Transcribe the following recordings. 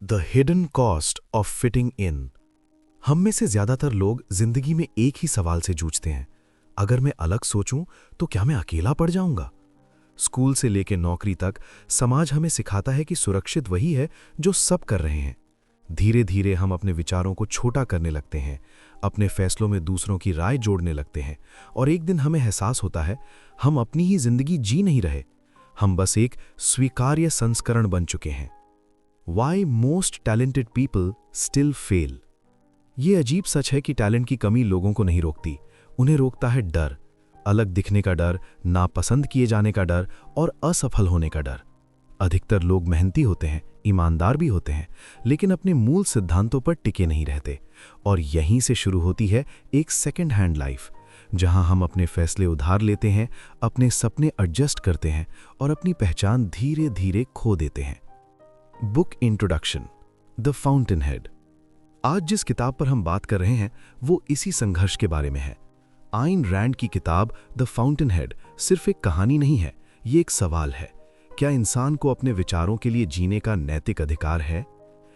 The hidden cost of fitting in. हम में से ज्यादातर लोग जिंदगी में एक ही सवाल से जूझते हैं, अगर मैं अलग सोचूं तो क्या मैं अकेला पड़ जाऊंगा। स्कूल से लेकर नौकरी तक समाज हमें सिखाता है कि सुरक्षित वही है जो सब कर रहे हैं। धीरे धीरे हम अपने विचारों को छोटा करने लगते हैं, अपने फैसलों में दूसरों की राय जोड़ने लगते हैं, और एक दिन हमें एहसास होता है हम अपनी ही जिंदगी जी नहीं रहे, हम बस एक स्वीकार्य संस्करण बन चुके हैं। Why most talented people still fail? ये अजीब सच है कि टैलेंट की कमी लोगों को नहीं रोकती, उन्हें रोकता है डर, अलग दिखने का डर, नापसंद किए जाने का डर और असफल होने का डर। अधिकतर लोग मेहनती होते हैं, ईमानदार भी होते हैं, लेकिन अपने मूल सिद्धांतों पर टिके नहीं रहते, और यहीं से शुरू होती है एक सेकेंड हैंड लाइफ, जहां हम अपने फैसले उधार लेते हैं, अपने सपने एडजस्ट करते हैं और अपनी पहचान धीरे धीरे खो देते हैं। Book introduction, the fountain head. आज जिस किताब पर हम बात कर रहे हैं वो इसी संघर्ष के बारे में है। आइन रैंड की किताब द फाउंटेन हेड सिर्फ एक कहानी नहीं है, ये एक सवाल है। क्या इंसान को अपने विचारों के लिए जीने का नैतिक अधिकार है?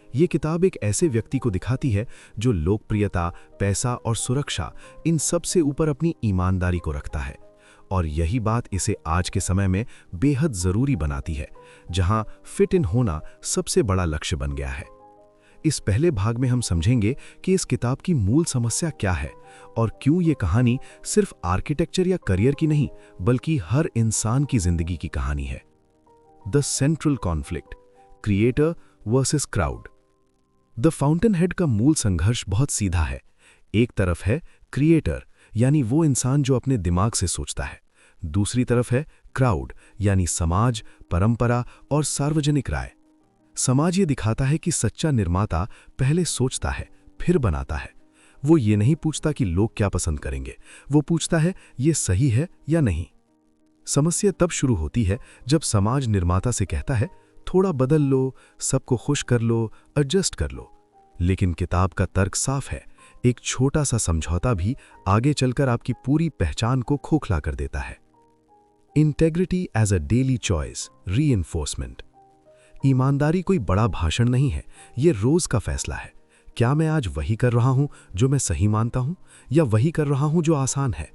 ये किताब एक ऐसे व्यक्ति को दिखाती है जो लोकप्रियता, पैसा और सुरक्षा, इन सब से ऊपर अपनी ईमानदारी को रखता है। और यही बात इसे आज के समय में बेहद जरूरी बनाती है, जहां फिट इन होना सबसे बड़ा लक्ष्य बन गया है। इस पहले भाग में हम समझेंगे कि इस किताब की मूल समस्या क्या है और क्यों ये कहानी सिर्फ आर्किटेक्चर या करियर की नहीं, बल्कि हर इंसान की जिंदगी की कहानी है। The central conflict, creator versus crowd. The fountain head का मूल संघर्ष बहुत सीधा है। एक तरफ है क्रिएटर, यानी वो इंसान जो अपने दिमाग से सोचता है। दूसरी तरफ है क्राउड, यानी समाज, परंपरा और सार्वजनिक राय। समाज ये दिखाता है कि सच्चा निर्माता पहले सोचता है, फिर बनाता है। वो ये नहीं पूछता कि लोग क्या पसंद करेंगे, वो पूछता है ये सही है या नहीं। समस्या तब शुरू होती है जब समाज निर्माता से कहता है थोड़ा बदल लो, सबको खुश कर लो, एडजस्ट कर लो। लेकिन किताब का तर्क साफ है, एक छोटा सा समझौता भी आगे चलकर आपकी पूरी पहचान को खोखला कर देता है। Integrity as a daily choice, reinforcement. ईमानदारी कोई बड़ा भाषण नहीं है, ये रोज का फैसला है। क्या मैं आज वही कर रहा हूं जो मैं सही मानता हूं, या वही कर रहा हूं जो आसान है?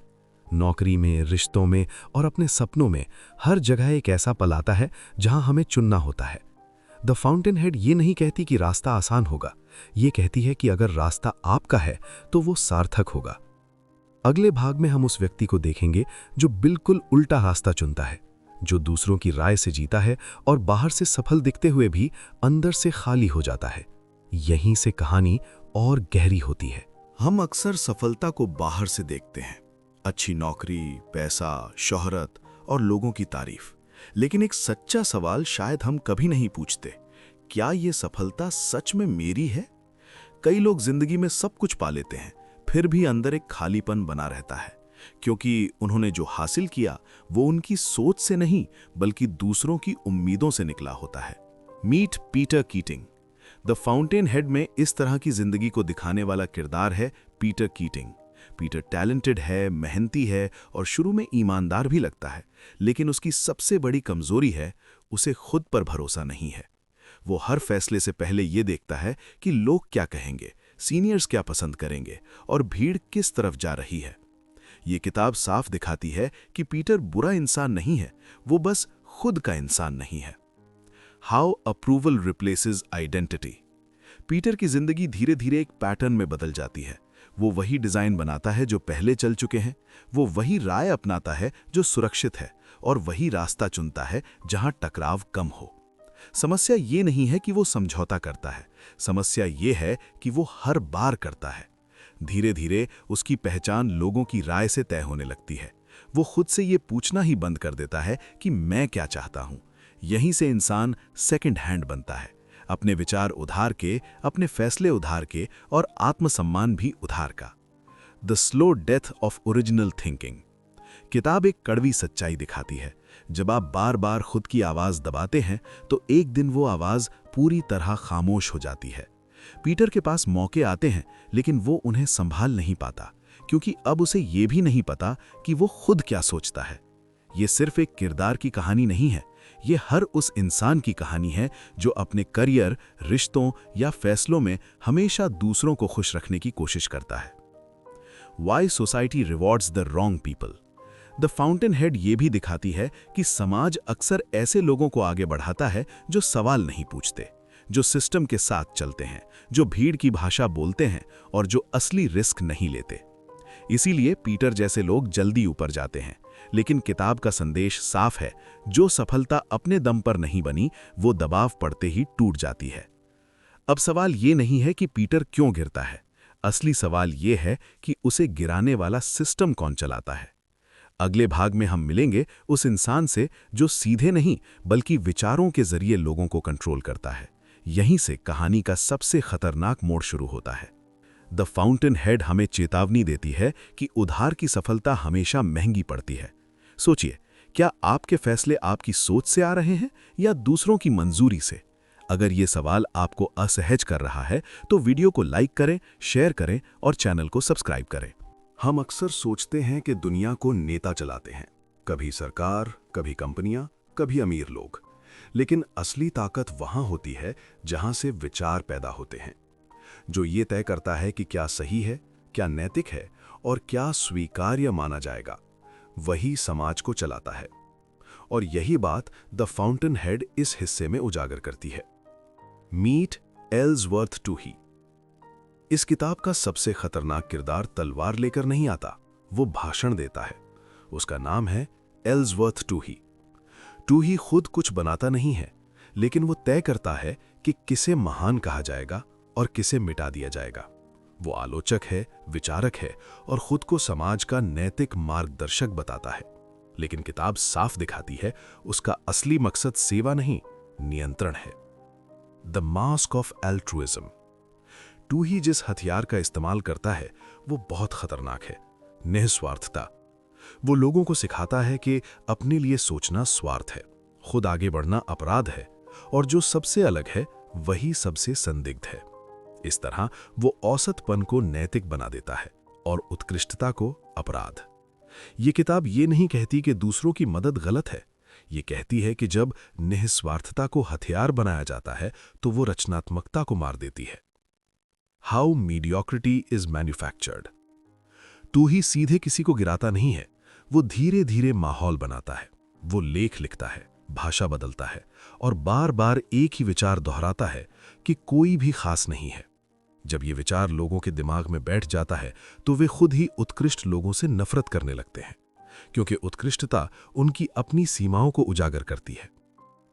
नौकरी में, रिश्तों में और अपने सपनों में हर जगह एक ऐसा पल आता है जहां हमें चुनना होता है। द फाउंटेन हेड ये नहीं कहती कि रास्ता आसान होगा, ये कहती है कि अगर रास्ता आपका है तो वो सार्थक होगा। अगले भाग में हम उस व्यक्ति को देखेंगे जो बिल्कुल उल्टा रास्ता चुनता है, जो दूसरों की राय से जीता है और बाहर से सफल दिखते हुए भी अंदर से खाली हो जाता है। यहीं से कहानी और गहरी होती है। हम अक्सर सफलता को बाहर से देखते हैं, अच्छी नौकरी, पैसा, शोहरत और लोगों की तारीफ। लेकिन एक सच्चा सवाल शायद हम कभी नहीं पूछते, क्या ये सफलता सच में मेरी है? कई लोग जिंदगी में सब कुछ पा लेते हैं, फिर भी अंदर एक खालीपन बना रहता है, क्योंकि उन्होंने जो हासिल किया वो उनकी सोच से नहीं बल्कि दूसरों की उम्मीदों से निकला होता है। Meet Peter Keating. The fountainhead में इस तरह की जिंदगी को दिखाने वाला किरदार है पीटर कीटिंग। पीटर टैलेंटेड है, मेहनती है और शुरू में ईमानदार भी लगता है, लेकिन उसकी सबसे बड़ी कमजोरी है उसे खुद पर भरोसा नहीं है। वो हर फैसले से पहले ये देखता है कि लोग क्या कहेंगे, सीनियर्स क्या पसंद करेंगे और भीड़ किस तरफ जा रही है। ये किताब साफ दिखाती है कि पीटर बुरा इंसान नहीं है, वो बस खुद का इंसान नहीं है। How approval replaces identity. Peter की जिंदगी धीरे धीरे एक पैटर्न में बदल जाती है। वो वही डिजाइन बनाता है जो पहले चल चुके हैं, वो वही राय अपनाता है जो सुरक्षित है, और वही रास्ता चुनता है जहां टकराव कम हो। समस्या ये नहीं है कि वो समझौता करता है, समस्या ये है कि वो हर बार करता है। धीरे धीरे उसकी पहचान लोगों की राय से तय होने लगती है। वो खुद से ये पूछना ही बंद कर देता है कि मैं क्या चाहता हूं। यहीं से इंसान सेकंड हैंड बनता है, अपने विचार उधार के, अपने फैसले उधार के और आत्मसम्मान भी उधार का। The slow death of original thinking. किताब एक कड़वी सच्चाई दिखाती है, जब आप बार बार खुद की आवाज दबाते हैं तो एक दिन वो आवाज पूरी तरह खामोश हो जाती है। पीटर के पास मौके आते हैं, लेकिन वो उन्हें संभाल नहीं पाता, क्योंकि अब उसे ये भी नहीं पता कि वो खुद क्या सोचता है। ये सिर्फ एक किरदार की कहानी नहीं है, ये हर उस इंसान की कहानी है जो अपने करियर, रिश्तों या फैसलों में हमेशा दूसरों को खुश रखने की कोशिश करता है। Why society rewards the wrong people? The fountain head ये भी दिखाती है कि समाज अक्सर ऐसे लोगों को आगे बढ़ाता है जो सवाल नहीं पूछते, जो सिस्टम के साथ चलते हैं, जो भीड़ की भाषा बोलते हैं और जो असली रिस्क नहीं लेते। इसीलिए पीटर जैसे लोग जल्दी ऊपर जाते हैं, लेकिन किताब का संदेश साफ है, जो सफलता अपने दम पर नहीं बनी वो दबाव पड़ते ही टूट जाती है। अब सवाल ये नहीं है कि पीटर क्यों गिरता है, असली सवाल ये है कि उसे गिराने वाला सिस्टम कौन चलाता है। अगले भाग में हम मिलेंगे उस इंसान से जो सीधे नहीं बल्कि विचारों के जरिए लोगों को कंट्रोल करता है। यहीं से कहानी का सबसे खतरनाक मोड़ शुरू होता है। द फाउंटेन हेड हमें चेतावनी देती है कि उधार की सफलता हमेशा महंगी पड़ती है। सोचिए, क्या आपके फैसले आपकी सोच से आ रहे हैं या दूसरों की मंजूरी से? अगर ये सवाल आपको असहज कर रहा है तो वीडियो को लाइक करें, शेयर करें और चैनल को सब्सक्राइब करें। हम अक्सर सोचते हैं कि दुनिया को नेता चलाते हैं, कभी सरकार, कभी कंपनियां, कभी अमीर लोग। लेकिन असली ताकत वहां होती है जहां से विचार पैदा होते हैं, जो ये तय करता है कि क्या सही है, क्या नैतिक है और क्या स्वीकार्य माना जाएगा। वही समाज को चलाता है। और यही बात द फाउंटेन हेड इस हिस्से में उजागर करती है। Meet Ellsworth Toohey. इस किताब का सबसे खतरनाक किरदार तलवार लेकर नहीं आता, वो भाषण देता है। उसका नाम है एल्सवर्थ टूही। टूही खुद कुछ बनाता नहीं है, लेकिन वो तय करता है कि किसे महान कहा जाएगा और किसे मिटा दिया जाएगा। वो आलोचक है, विचारक है और खुद को समाज का नैतिक मार्गदर्शक बताता है। लेकिन किताब साफ दिखाती है उसका असली मकसद सेवा नहीं, नियंत्रण है। The mask of altruism. Toohey जिस हथियार का इस्तेमाल करता है वो बहुत खतरनाक है, निस्वार्थता। वो लोगों को सिखाता है कि अपने लिए सोचना स्वार्थ है, खुद आगे बढ़ना अपराध है और जो सबसे अलग है वही सबसे संदिग्ध है। इस तरह वो औसतपन को नैतिक बना देता है और उत्कृष्टता को अपराध। ये किताब ये नहीं कहती कि दूसरों की मदद गलत है, ये कहती है कि जब निस्वार्थता को हथियार बनाया जाता है तो वो रचनात्मकता को मार देती है। How mediocrity is manufactured. Toohey सीधे किसी को गिराता नहीं है, वो धीरे धीरे माहौल बनाता है। वो लेख लिखता है, भाषा बदलता है और बार बार एक ही विचार दोहराता है कि कोई भी खास नहीं है। जब ये विचार लोगों के दिमाग में बैठ जाता है तो वे खुद ही उत्कृष्ट लोगों से नफरत करने लगते हैं, क्योंकि उत्कृष्टता उनकी अपनी सीमाओं को उजागर करती है।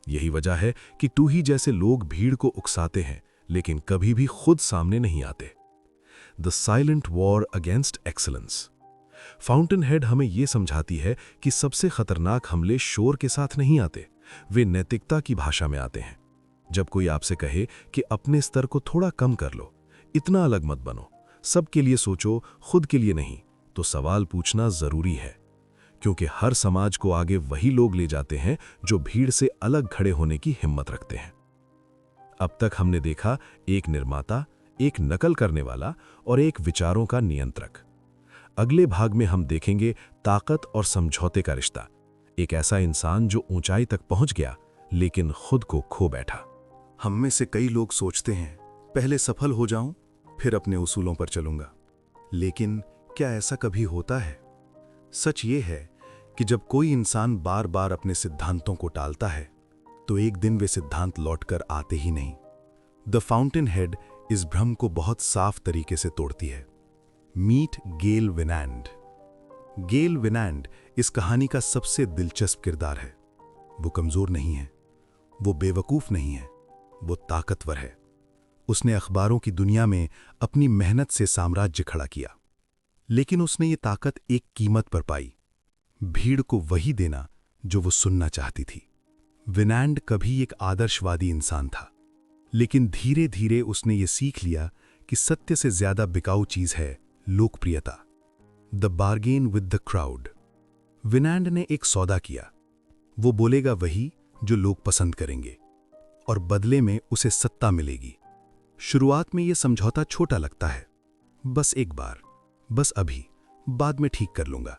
यही वजह है कि टूही जैसे लोग भीड़ को उकसाते हैं लेकिन कभी भी खुद सामने नहीं आते। The silent war against excellence. Fountain head हमें यह समझाती है कि सबसे खतरनाक हमले शोर के साथ नहीं आते, वे नैतिकता की भाषा में आते हैं। जब कोई आपसे कहे कि अपने स्तर को थोड़ा कम कर लो, इतना अलग मत बनो, सबके लिए सोचो, खुद के लिए नहीं, तो सवाल पूछना जरूरी है, क्योंकि हर समाज को आगे वही लोग ले जाते हैं जो भीड़ से अलग खड़े होने की हिम्मत रखते हैं। अब तक हमने देखा एक निर्माता, एक नकल करने वाला और एक विचारों का नियंत्रक। अगले भाग में हम देखेंगे ताकत और समझौते का रिश्ता, एक ऐसा इंसान जो ऊंचाई तक पहुंच गया लेकिन खुद को खो बैठा। हम में से कई लोग सोचते हैं पहले सफल हो जाऊं फिर अपने उसूलों पर चलूंगा, लेकिन क्या ऐसा कभी होता है? सच ये है कि जब कोई इंसान बार बार अपने सिद्धांतों को टालता है तो एक दिन वे सिद्धांत लौटकर आते ही नहीं। द फाउंटेन हेड इस भ्रम को बहुत साफ तरीके से तोड़ती है। मीट गेल विनैंड। गेल विनैंड इस कहानी का सबसे दिलचस्प किरदार है। वो कमजोर नहीं है, वो बेवकूफ नहीं है, वो ताकतवर है। उसने अखबारों की दुनिया में अपनी मेहनत से साम्राज्य खड़ा किया, लेकिन उसने ये ताकत एक कीमत पर पाई, भीड़ को वही देना जो वो सुनना चाहती थी। विनैंड कभी एक आदर्शवादी इंसान था, लेकिन धीरे धीरे उसने ये सीख लिया कि सत्य से ज्यादा बिकाऊ चीज है लोकप्रियता। The bargain with the crowd. Wynand ने एक सौदा किया, वो बोलेगा वही जो लोग पसंद करेंगे और बदले में उसे सत्ता मिलेगी। शुरुआत में यह समझौता छोटा लगता है, बस एक बार, बस अभी, बाद में ठीक कर लूंगा।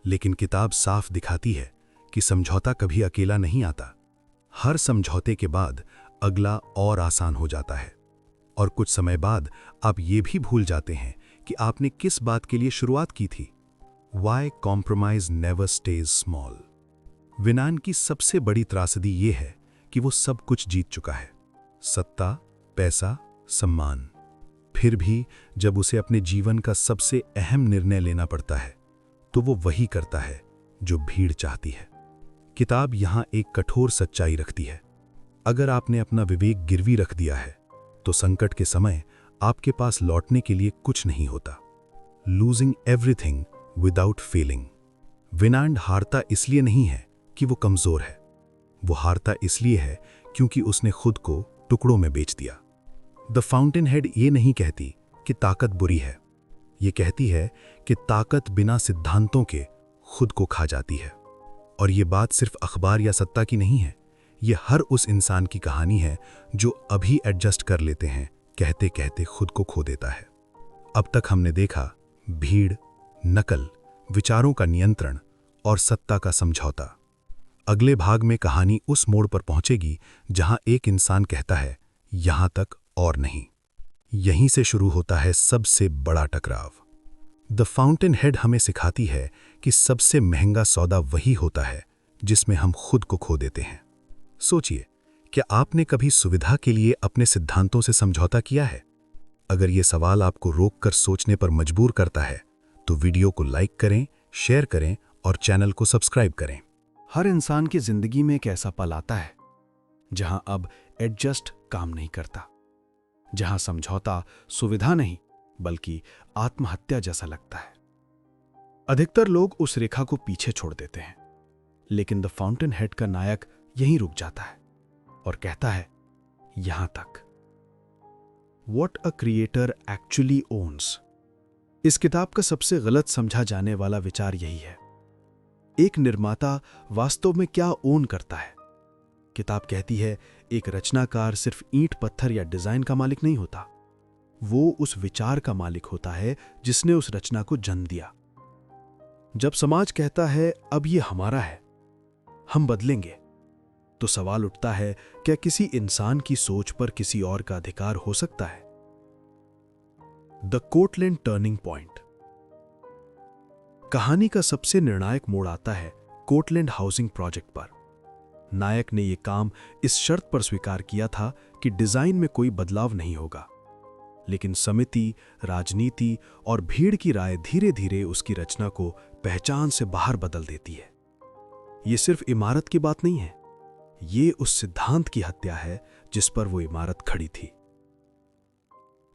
लेकिन किताब साफ दिखाती है कि समझौता कभी अकेला नहीं आता, हर समझौते के बाद अगला और आसान हो जाता है, और कुछ समय बाद आप ये भी भूल जाते हैं कि आपने किस बात के लिए शुरुआत की थी। Why compromise never stays small। विनान की सबसे बड़ी त्रासदी ये है कि वो सब कुछ जीत चुका है, सत्ता, पैसा, सम्मान। फिर भी जब उसे अपने जीवन का सबसे अहम निर्णय लेना पड़ता है तो वो वही करता है जो भीड़ चाहती है। किताब यहां एक कठोर सच्चाई रखती है। अगर आपने अपना विवेक गिरवी रख दिया है तो संकट के समय आपके पास लौटने के लिए कुछ नहीं होता। Losing everything without failing. Wynand हारता इसलिए नहीं है कि वो कमजोर है, वो हारता इसलिए है क्योंकि उसने खुद को टुकड़ों में बेच दिया। द फाउंटेन हेड ये नहीं कहती कि ताकत बुरी है, ये कहती है कि ताकत बिना सिद्धांतों के खुद को खा जाती है। और ये बात सिर्फ अखबार या सत्ता की नहीं है, ये हर उस इंसान की कहानी है जो अभी एडजस्ट कर लेते हैं, कहते कहते खुद को खो देता है। अब तक हमने देखा भीड़, नकल, विचारों का नियंत्रण और सत्ता का समझौता। अगले भाग में कहानी उस मोड़ पर पहुंचेगी जहां एक इंसान कहता है यहां तक और नहीं। यहीं से शुरू होता है सबसे बड़ा टकराव। द फाउंटेन हेड हमें सिखाती है कि सबसे महंगा सौदा वही होता है जिसमें हम खुद को खो देते हैं। सोचिए, क्या आपने कभी सुविधा के लिए अपने सिद्धांतों से समझौता किया है? अगर यह सवाल आपको रोककर सोचने पर मजबूर करता है तो वीडियो को लाइक करें, शेयर करें और चैनल को सब्सक्राइब करें। हर इंसान की जिंदगी में एक ऐसा पल आता है जहां अब एडजस्ट काम नहीं करता, जहां समझौता सुविधा नहीं बल्कि आत्महत्या जैसा लगता है। अधिकतर लोग उस रेखा को पीछे छोड़ देते हैं, लेकिन द फाउंटेन हेड का नायक यहीं रुक जाता है और कहता है यहां तक। What a creator actually owns। इस किताब का सबसे गलत समझा जाने वाला विचार यही है, एक निर्माता वास्तव में क्या ओन करता है। किताब कहती है एक रचनाकार सिर्फ ईंट, पत्थर या डिजाइन का मालिक नहीं होता, वो उस विचार का मालिक होता है जिसने उस रचना को जन्म दिया। जब समाज कहता है अब ये हमारा है, हम बदलेंगे, तो सवाल उठता है क्या किसी इंसान की सोच पर किसी और का अधिकार हो सकता है? The Cortlandt turning point. कहानी का सबसे निर्णायक मोड़ आता है कोर्टलैंड हाउसिंग प्रोजेक्ट पर। नायक ने यह काम इस शर्त पर स्वीकार किया था कि डिजाइन में कोई बदलाव नहीं होगा, लेकिन समिति, राजनीति और भीड़ की राय धीरे धीरे उसकी रचना को पहचान से बाहर बदल देती है। यह सिर्फ इमारत की बात नहीं है, ये उस सिद्धांत की हत्या है जिस पर वो इमारत खड़ी थी।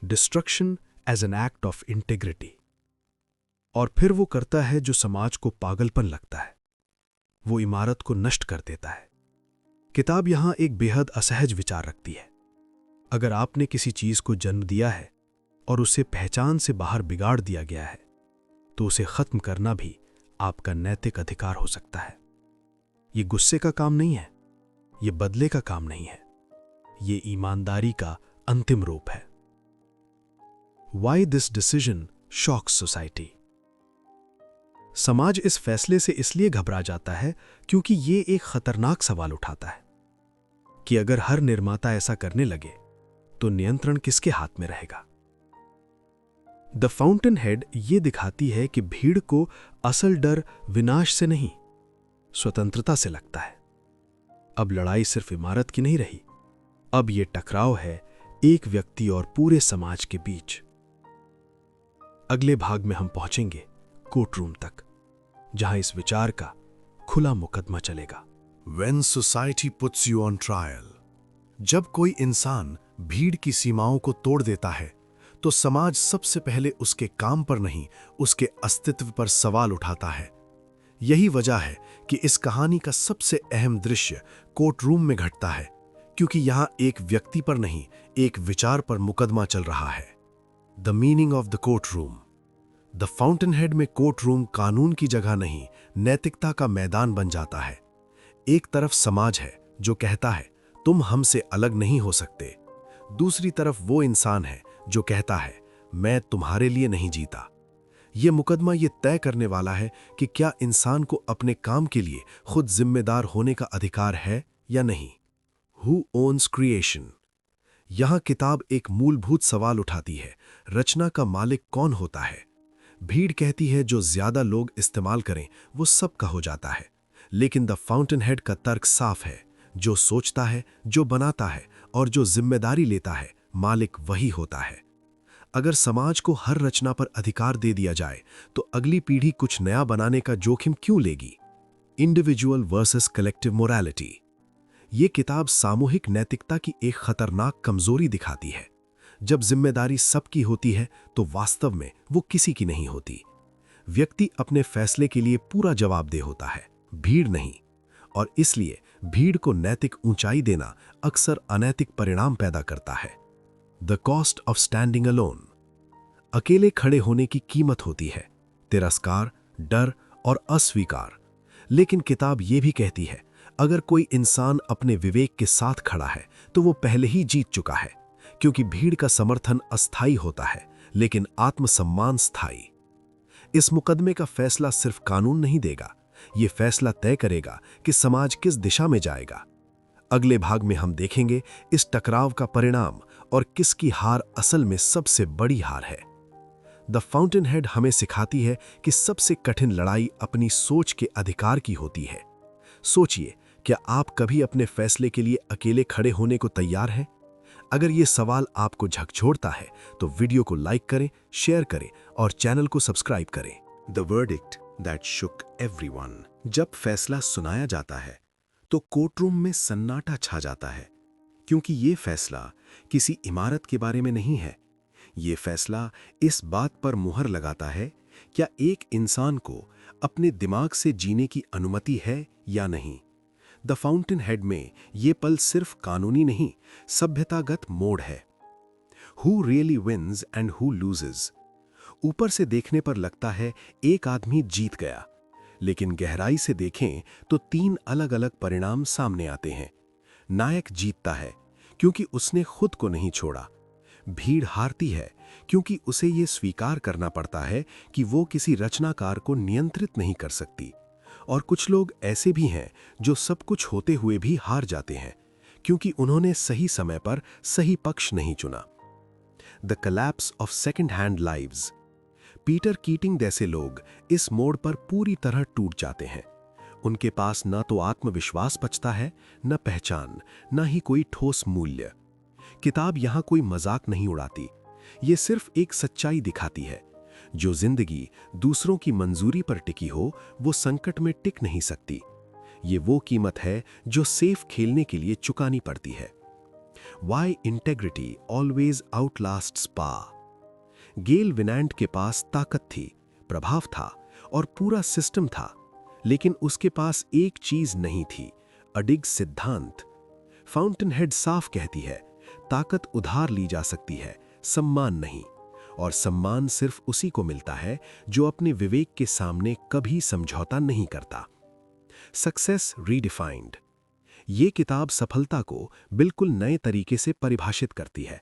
Destruction as an act of integrity. और फिर वो करता है जो समाज को पागलपन लगता है, वो इमारत को नष्ट कर देता है। किताब यहां एक बेहद असहज विचार रखती है। अगर आपने किसी चीज को जन्म दिया है और उसे पहचान से बाहर बिगाड़ दिया गया है, तो उसे खत्म करना भी आपका नैतिक अधिकार हो सकता है। ये गुस्से का काम नहीं है, ये बदले का काम नहीं है, ये ईमानदारी का अंतिम रूप है। Why this decision shocks society। समाज इस फैसले से इसलिए घबरा जाता है क्योंकि ये एक खतरनाक सवाल उठाता है कि अगर हर निर्माता ऐसा करने लगे तो नियंत्रण किसके हाथ में रहेगा। द फाउंटेन हेड ये दिखाती है कि भीड़ को असल डर विनाश से नहीं, स्वतंत्रता से लगता है। अब लड़ाई सिर्फ इमारत की नहीं रही, अब यह टकराव है एक व्यक्ति और पूरे समाज के बीच। अगले भाग में हम पहुंचेंगे कोर्ट रूम तक, जहां इस विचार का खुला मुकदमा चलेगा। When society puts you on trial। जब कोई इंसान भीड़ की सीमाओं को तोड़ देता है तो समाज सबसे पहले उसके काम पर नहीं, उसके अस्तित्व पर सवाल उठाता है। यही वजह है कि इस कहानी का सबसे अहम दृश्य कोर्ट रूम में घटता है, क्योंकि यहां एक व्यक्ति पर नहीं, एक विचार पर मुकदमा चल रहा है। The meaning of the court room. The fountainhead में कोर्ट रूम कानून की जगह नहीं, नैतिकता का मैदान बन जाता है। एक तरफ समाज है जो कहता है तुम हमसे अलग नहीं हो सकते, दूसरी तरफ वो इंसान है जो कहता है मैं तुम्हारे लिए नहीं जीता। यह मुकदमा ये तय करने वाला है कि क्या इंसान को अपने काम के लिए खुद जिम्मेदार होने का अधिकार है या नहीं। Who owns creation? यहां किताब एक मूलभूत सवाल उठाती है, रचना का मालिक कौन होता है? भीड़ कहती है जो ज्यादा लोग इस्तेमाल करें वो सबका हो जाता है, लेकिन द फाउंटेन हेड का तर्क साफ है, जो सोचता है, जो बनाता है और जो जिम्मेदारी लेता है, मालिक वही होता है। अगर समाज को हर रचना पर अधिकार दे दिया जाए तो अगली पीढ़ी कुछ नया बनाने का जोखिम क्यों लेगी? Individual versus collective morality. ये किताब सामूहिक नैतिकता की एक खतरनाक कमजोरी दिखाती है। जब जिम्मेदारी सबकी होती है तो वास्तव में वो किसी की नहीं होती। व्यक्ति अपने फैसले के लिए पूरा जवाबदेह होता है, भीड़ नहीं। और इसलिए भीड़ को नैतिक ऊंचाई देना अक्सर अनैतिक परिणाम पैदा करता है। The cost of standing alone. अकेले खड़े होने की कीमत होती है, तिरस्कार, डर और अस्वीकार। लेकिन किताब ये भी कहती है, अगर कोई इंसान अपने विवेक के साथ खड़ा है तो वो पहले ही जीत चुका है, क्योंकि भीड़ का समर्थन अस्थायी होता है लेकिन आत्मसम्मान स्थायी। इस मुकदमे का फैसला सिर्फ कानून नहीं देगा, ये फैसला तय करेगा कि समाज किस दिशा में जाएगा। अगले भाग में हम देखेंगे इस टकराव का परिणाम और किसकी हार असल में सबसे बड़ी हार है। द फाउंटेन हेड हमें सिखाती है कि सबसे कठिन लड़ाई अपनी सोच के अधिकार की होती है। सोचिए, क्या आप कभी अपने फैसले के लिए अकेले खड़े होने को तैयार हैं? अगर ये सवाल आपको झकझोरता है तो वीडियो को लाइक करें, शेयर करें और चैनल को सब्सक्राइब करें। The verdict that Shuk everyone. जब फैसला सुनाया जाता है तो कोर्टरूम में सन्नाटा छा जाता है, क्योंकि ये फैसला किसी इमारत के बारे में नहीं है। ये फैसला इस बात पर मुहर लगाता है, क्या एक इंसान को अपने दिमाग से जीने की अनुमति है या नहीं। द फाउंटेन हेड में ये पल सिर्फ कानूनी नहीं, सभ्यतागत मोड़ है। Who really wins and who loses. ऊपर से देखने पर लगता है एक आदमी जीत गया, लेकिन गहराई से देखें तो 3 अलग-अलग परिणाम सामने आते हैं। नायक जीतता है क्योंकि उसने खुद को नहीं छोड़ा। भीड़ हारती है क्योंकि उसे यह स्वीकार करना पड़ता है कि वो किसी रचनाकार को नियंत्रित नहीं कर सकती। और कुछ लोग ऐसे भी हैं जो सब कुछ होते हुए भी हार जाते हैं क्योंकि उन्होंने सही समय पर सही पक्ष नहीं चुना। The collapse of second hand lives. Peter kidding जैसे लोग इस मोड़ पर पूरी तरह टूट जाते हैं। उनके पास न तो आत्मविश्वास बचता है, न पहचान, न ही कोई ठोस मूल्य। किताब यहां कोई मजाक नहीं उड़ाती, ये सिर्फ एक सच्चाई दिखाती है। जो जिंदगी दूसरों की मंजूरी पर टिकी हो वो संकट में टिक नहीं सकती। ये वो कीमत है जो सेफ खेलने के लिए चुकानी पड़ती है। Why integrity always outlasts power। गेल विनांट के पास ताकत थी, प्रभाव था और पूरा सिस्टम था, लेकिन उसके पास एक चीज नहीं थी, अडिग सिद्धांत। फाउंटेन हेड साफ कहती है, ताकत उधार ली जा सकती है, सम्मान नहीं। और सम्मान सिर्फ उसी को मिलता है जो अपने विवेक के सामने कभी समझौता नहीं करता। Success redefined. ये किताब सफलता को बिल्कुल नए तरीके से परिभाषित करती है।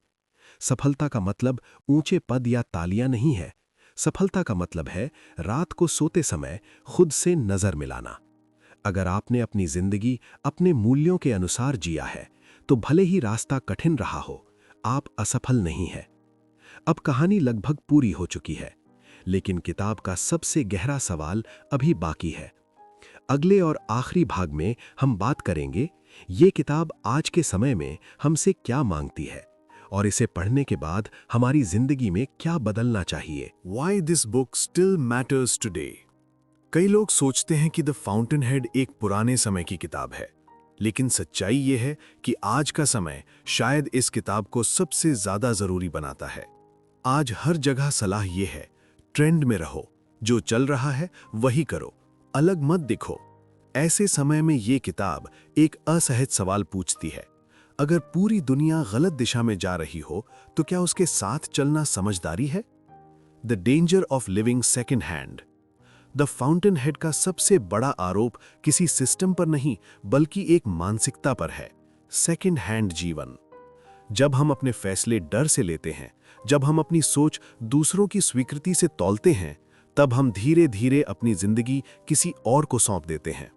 सफलता का मतलब ऊंचे पद या तालियां नहीं है। सफलता का मतलब है रात को सोते समय खुद से नजर मिलाना। अगर आपने अपनी जिंदगी अपने मूल्यों के अनुसार जिया है तो भले ही रास्ता कठिन रहा हो, आप असफल नहीं है। अब कहानी लगभग पूरी हो चुकी है, लेकिन किताब का सबसे गहरा सवाल अभी बाकी है। अगले और आखिरी भाग में हम बात करेंगे ये किताब आज के समय में हमसे क्या मांगती है और इसे पढ़ने के बाद हमारी जिंदगी में क्या बदलना चाहिए। Why this book still matters today। कई लोग सोचते हैं कि द फाउंटेन हेड एक पुराने समय की किताब है, लेकिन सच्चाई ये है कि आज का समय शायद इस किताब को सबसे ज्यादा जरूरी बनाता है। आज हर जगह सलाह ये है, ट्रेंड में रहो, जो चल रहा है वही करो, अलग मत दिखो। ऐसे समय में ये किताब एक असहज सवाल पूछती है, अगर पूरी दुनिया गलत दिशा में जा रही हो तो क्या उसके साथ चलना समझदारी है। The danger of living second hand. The fountain head का सबसे बड़ा आरोप किसी सिस्टम पर नहीं बल्कि एक मानसिकता पर है, सेकेंड हैंड जीवन। जब हम अपने फैसले डर से लेते हैं, जब हम अपनी सोच दूसरों की स्वीकृति से तौलते हैं, तब हम धीरे धीरे अपनी जिंदगी किसी और को सौंप देते हैं।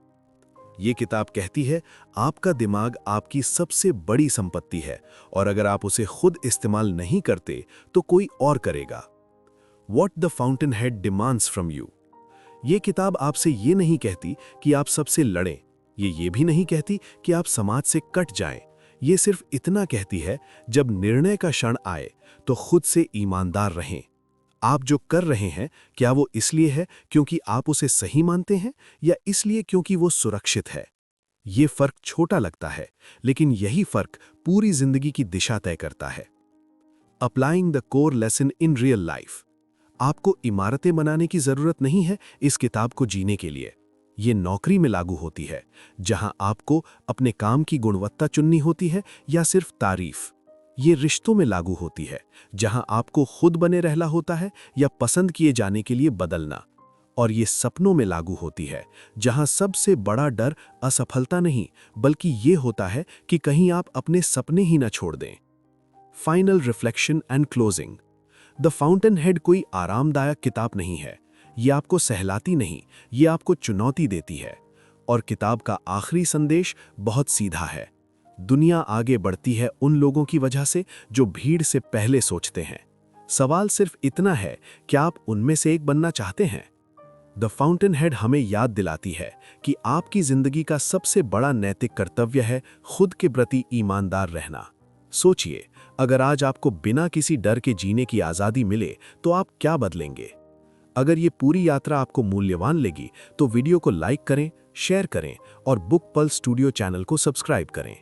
ये किताब कहती है आपका दिमाग आपकी सबसे बड़ी संपत्ति है और अगर आप उसे खुद इस्तेमाल नहीं करते तो कोई और करेगा। What the Fountainhead Demands from You। ये किताब आपसे ये नहीं कहती कि आप सबसे लड़ें, ये भी नहीं कहती कि आप समाज से कट जाएं। ये सिर्फ इतना कहती है जब निर्णय का क्षण आए तो खुद से ईमानदार रहें। आप जो कर रहे हैं क्या वो इसलिए है क्योंकि आप उसे सही मानते हैं या इसलिए क्योंकि वो सुरक्षित है। ये फर्क छोटा लगता है लेकिन यही फर्क पूरी जिंदगी की दिशा तय करता है। Applying the core lesson in real life. आपको इमारतें बनाने की जरूरत नहीं है इस किताब को जीने के लिए। ये नौकरी में लागू होती है जहां आपको अपने काम की गुणवत्ता चुननी होती है या सिर्फ तारीफ। ये रिश्तों में लागू होती है जहां आपको खुद बने रहना होता है या पसंद किए जाने के लिए बदलना। और ये सपनों में लागू होती है जहां सबसे बड़ा डर असफलता नहीं बल्कि ये होता है कि कहीं आप अपने सपने ही न छोड़ दें। Final reflection and closing. The Fountainhead कोई आरामदायक किताब नहीं है। ये आपको सहलाती नहीं, ये आपको चुनौती देती है। और किताब का आखिरी संदेश बहुत सीधा है। दुनिया आगे बढ़ती है उन लोगों की वजह से जो भीड़ से पहले सोचते हैं। सवाल सिर्फ इतना है, क्या आप उनमें से एक बनना चाहते हैं? द फाउंटेनहेड हमें याद दिलाती है कि आपकी जिंदगी का सबसे बड़ा नैतिक कर्तव्य है खुद के प्रति ईमानदार रहना। सोचिए, अगर आज आपको बिना किसी डर के जीने की आज़ादी मिले तो आप क्या बदलेंगे? अगर ये पूरी यात्रा आपको मूल्यवान लगी तो वीडियो को लाइक करें, शेयर करें और बुक पल्स स्टूडियो चैनल को सब्सक्राइब करें।